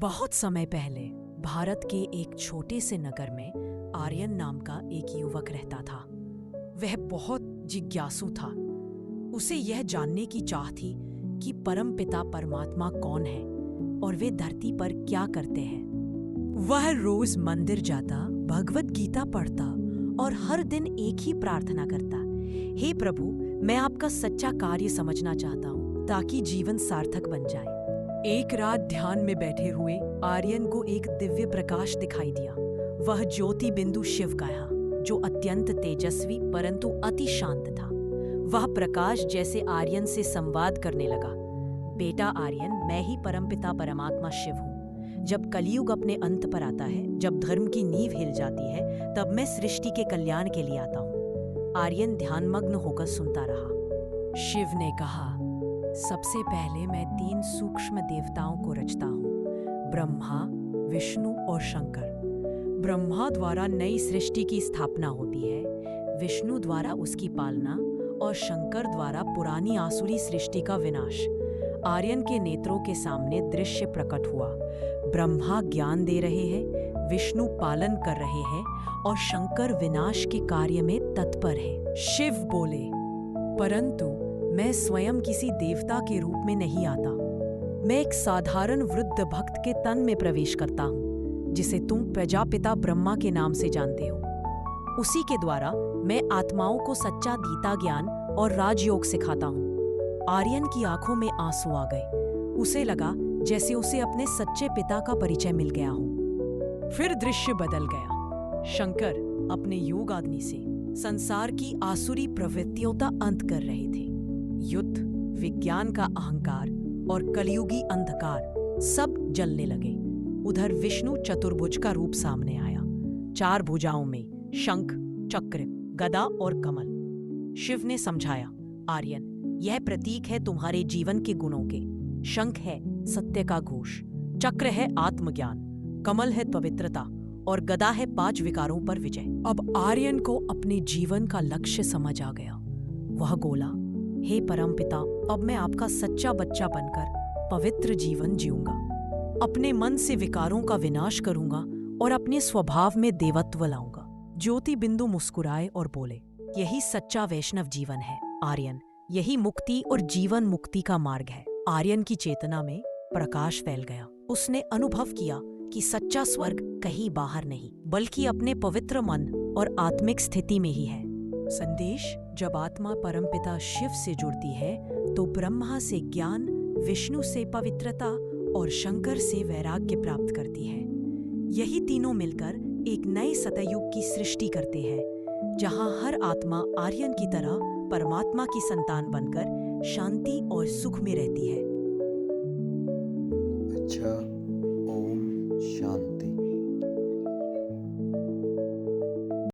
बहुत समय पहले भारत के एक छोटे से नगर में आर्यन नाम का एक युवक रहता था। वह बहुत जिज्ञासु था। उसे यह जानने की चाह थी कि परमपिता परमात्मा कौन है और वे धरती पर क्या करते हैं। वह रोज मंदिर जाता, भगवत गीता पढ़ता और हर दिन एक ही प्रार्थना करता, हे प्रभु, मैं आपका सच्चा कार्य समझना चाहता हूँ ताकि जीवन सार्थक बन जाए। एक रात ध्यान में बैठे हुए आर्यन को एक दिव्य प्रकाश दिखाई दिया। वह ज्योति बिंदु शिव का था, जो अत्यंत तेजस्वी परंतु अति शांत था। वह प्रकाश जैसे आर्यन से संवाद करने लगा। बेटा आर्यन, मैं ही परमपिता परमात्मा शिव हूँ। जब कलयुग अपने अंत पर आता है, जब धर्म की नींव हिल जाती है, तब मैं सृष्टि के कल्याण के लिए आता हूँ। आर्यन ध्यानमग्न होकर सुनता रहा। शिव ने कहा, सबसे पहले मैं 3 सूक्ष्म देवताओं को रचता हूँ, ब्रह्मा, विष्णु और शंकर। ब्रह्मा द्वारा नई सृष्टि की स्थापना होती है, विष्णु द्वारा उसकी पालना और शंकर द्वारा पुरानी आसुरी सृष्टि का विनाश। आर्यन के नेत्रों के सामने दृश्य प्रकट हुआ। ब्रह्मा ज्ञान दे रहे हैं, विष्णु पालन कर रहे हैं और शंकर विनाश के कार्य में तत्पर है। शिव बोले, परंतु मैं स्वयं किसी देवता के रूप में नहीं आता। मैं एक साधारण वृद्ध भक्त के तन में प्रवेश करता हूँ, जिसे तुम प्रजापिता ब्रह्मा के नाम से जानते हो। उसी के द्वारा मैं आत्माओं को सच्चा गीता ज्ञान और राजयोग सिखाता हूँ। आर्यन की आंखों में आंसू आ गए। उसे लगा जैसे उसे अपने सच्चे पिता का परिचय मिल गया हो। फिर दृश्य बदल गया। शंकर अपने योग अग्नि से संसार की आसुरी प्रवृत्तियों का अंत कर रहे थे। युद्ध, विज्ञान का अहंकार और कलयुगी अंधकार सब जलने लगे। उधर विष्णु चतुर्भुज का रूप सामने आया, 4 भुजाओं में शंख, चक्र, गदा और कमल। शिव ने समझाया, आर्यन, यह प्रतीक है तुम्हारे जीवन के गुणों के। शंख है सत्य का घोष, चक्र है आत्मज्ञान, कमल है पवित्रता और गदा है 5 विकारों पर विजय। अब आर्यन को अपने जीवन का लक्ष्य समझ आ गया। वह बोला, हे परमपिता, अब मैं आपका सच्चा बच्चा बनकर पवित्र जीवन जीऊंगा। अपने मन से विकारों का विनाश करूंगा और अपने स्वभाव में देवत्व लाऊंगा। ज्योति बिंदु मुस्कुराए और बोले, यही सच्चा वैष्णव जीवन है आर्यन। यही मुक्ति और जीवन मुक्ति का मार्ग है। आर्यन की चेतना में प्रकाश फैल गया। उसने अनुभव किया कि सच्चा स्वर्ग कहीं बाहर नहीं, बल्कि अपने पवित्र मन और आत्मिक स्थिति में ही है। संदेश: जब आत्मा परमपिता शिव से जुड़ती है तो ब्रह्मा से ज्ञान, विष्णु से पवित्रता और शंकर से वैराग्य प्राप्त करती है। यही तीनों मिलकर एक नए सतयुग की सृष्टि करते हैं, जहां हर आत्मा आर्यन की तरह परमात्मा की संतान बनकर शांति और सुख में रहती है। अच्छा,